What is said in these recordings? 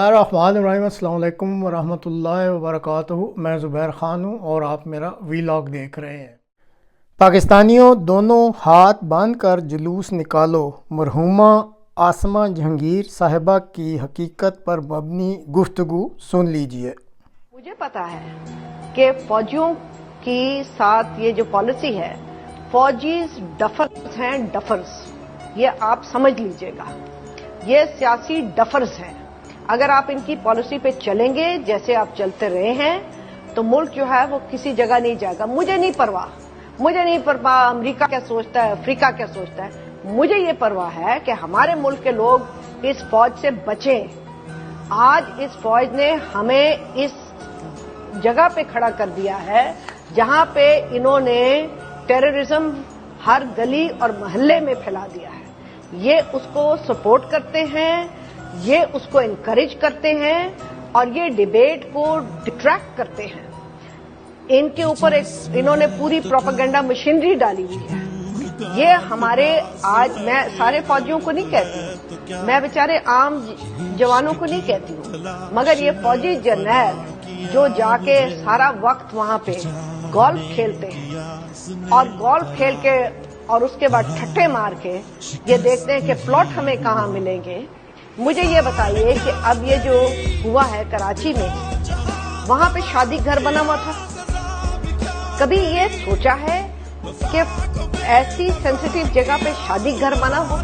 बिस्मिल्लाहिर्रहमानिर्रहीम। अस्सलाम वालेकुम वरहमतुल्लाहि वबरकातुहू। मैं ज़ुबैर ख़ान हूँ और आप मेरा वीलॉग देख रहे हैं। पाकिस्तानियों, दोनों हाथ बांध कर जुलूस निकालो, मरहूमा आसमा जहांगीर साहिबा की हकीकत पर मबनी गुफ्तगू सुन लीजिए। मुझे पता है कि फौजियों की साथ ये जो पॉलिसी है, फौजीज डफर्स हैं, डफर्स, ये आप समझ लीजिएगा, ये सियासी डफर्स हैं। अगर आप इनकी पॉलिसी पे चलेंगे जैसे आप चलते रहे हैं तो मुल्क जो है वो किसी जगह नहीं जाएगा। मुझे नहीं परवाह अमेरिका क्या सोचता है, अफ्रीका क्या सोचता है। मुझे ये परवाह है कि हमारे मुल्क के लोग इस फौज से बचें। आज इस फौज ने हमें इस जगह पे खड़ा कर दिया है जहां पे इन्होंने टेररिज्म हर गली और मोहल्ले में फैला दिया है। ये उसको सपोर्ट करते हैं, ये उसको इनकरेज करते हैं और ये डिबेट को डिट्रैक्ट करते हैं। इनके ऊपर एक इन्होंने पूरी प्रोपेगेंडा मशीनरी डाली हुई है। ये हमारे आज, मैं सारे फौजियों को नहीं कहती हूँ, मैं बेचारे आम जवानों को नहीं कहती हूँ, मगर ये फौजी जर्नैल जो जाके सारा वक्त वहां पे गोल्फ खेलते हैं और गोल्फ खेल के और उसके बाद ठट्टे मार के ये देखते हैं कि प्लॉट हमें कहाँ मिलेंगे। मुझे ये बताइए कि अब ये जो हुआ है कराची में, वहां पे शादी घर बना हुआ था। कभी ये सोचा है कि ऐसी सेंसिटिव जगह पे शादी घर बना हो?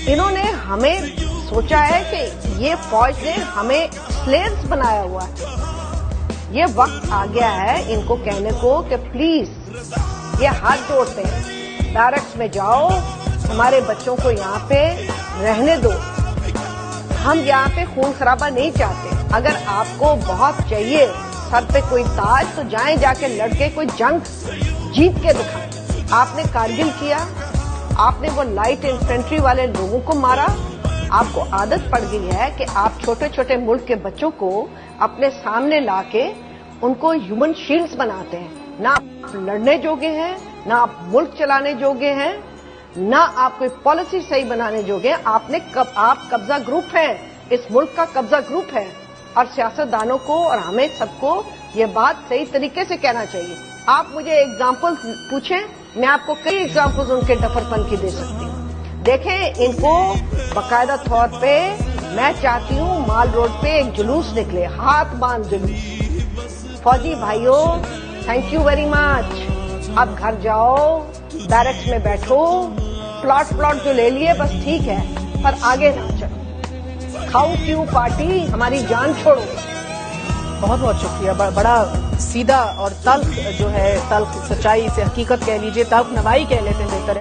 इन्होंने हमें सोचा है कि ये फौज ने हमें स्लेव्स बनाया हुआ है। ये वक्त आ गया है इनको कहने को कि प्लीज, ये हाथ जोड़ते हैं, बैरक्स में जाओ, हमारे बच्चों को यहाँ पे रहने दो। हम यहाँ पे खून खराबा नहीं चाहते। अगर आपको बहुत चाहिए सर पे कोई ताज, तो जाएं जाके लड़के कोई जंग जीत के दिखाएं। आपने कारगिल किया, आपने वो लाइट इन्फेंट्री वाले लोगों को मारा। आपको आदत पड़ गई है कि आप छोटे छोटे मुल्क के बच्चों को अपने सामने लाके उनको ह्यूमन शील्ड्स बनाते हैं। ना आप लड़ने जोगे हैं, ना आप मुल्क चलाने जोगे हैं, ना आप कोई पॉलिसी सही बनाने जोगे हैं। आप कब्जा ग्रुप हैं, इस मुल्क का कब्जा ग्रुप है। और सियासतदानों को और हमें सबको ये बात सही तरीके से कहना चाहिए। आप मुझे एग्जाम्पल पूछें, मैं आपको कई एग्जाम्पल्स उनके डफरपन की दे सकती हूँ। देखें, इनको बाकायदा तौर पे मैं चाहती हूँ माल रोड पे एक जुलूस निकले, हाथ बांध जुलूस। फौजी भाइयों, थैंक यू वेरी मच। अब घर जाओ, बैरक्स में बैठो, प्लॉट जो ले लिए बस ठीक है, पर आगे ना चलो। खाओ क्यों पार्टी, हमारी जान छोड़ो। बहुत बहुत शुक्रिया। बड़ा सीधा और तल्ख जो है, तल्ख सच्चाई से हकीकत कह लीजिए, तल्ख नवाई कह लेते हैं बेहतर है।